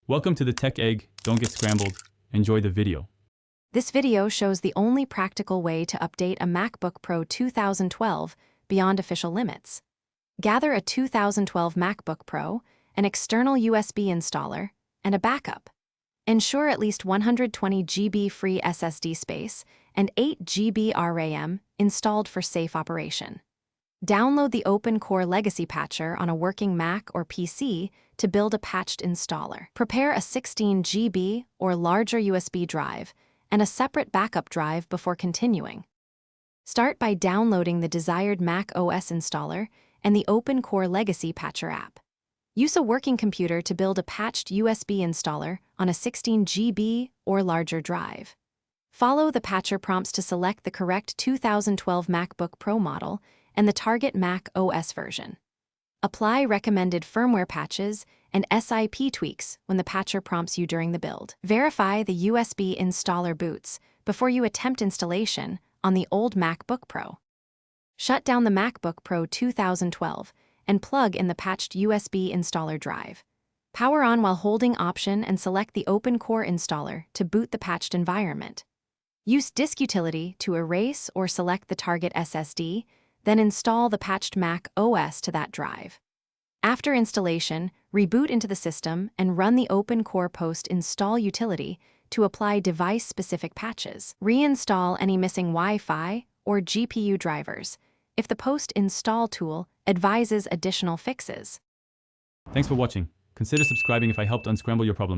Welcome to the Tech Egg. Don't get scrambled. Enjoy the video. This video shows the only practical way to update a MacBook Pro 2012 beyond official limits. Gather a 2012 MacBook Pro, an external USB installer, and a backup. Ensure at least 120 GB free SSD space and 8 GB RAM installed for safe operation. Download the OpenCore Legacy Patcher on a working Mac or PC to build a patched installer. Prepare a 16 GB or larger USB drive and a separate backup drive before continuing. Start by downloading the desired Mac OS installer and the OpenCore Legacy Patcher app. Use a working computer to build a patched USB installer on a 16 GB or larger drive. Follow the patcher prompts to select the correct 2012 MacBook Pro model and the target Mac OS version. Apply recommended firmware patches and SIP tweaks when the patcher prompts you during the build. Verify the USB installer boots before you attempt installation on the old MacBook Pro. Shut down the MacBook Pro 2012 and plug in the patched USB installer drive. Power on while holding Option and select the OpenCore installer to boot the patched environment. Use Disk Utility to erase or select the target SSD, then install the patched Mac OS to that drive. After installation, reboot into the system and run the OpenCore Post Install utility to apply device-specific patches. Reinstall any missing Wi-Fi or GPU drivers if the Post Install tool advises additional fixes. Thanks for watching. Consider subscribing if I helped unscramble your problems.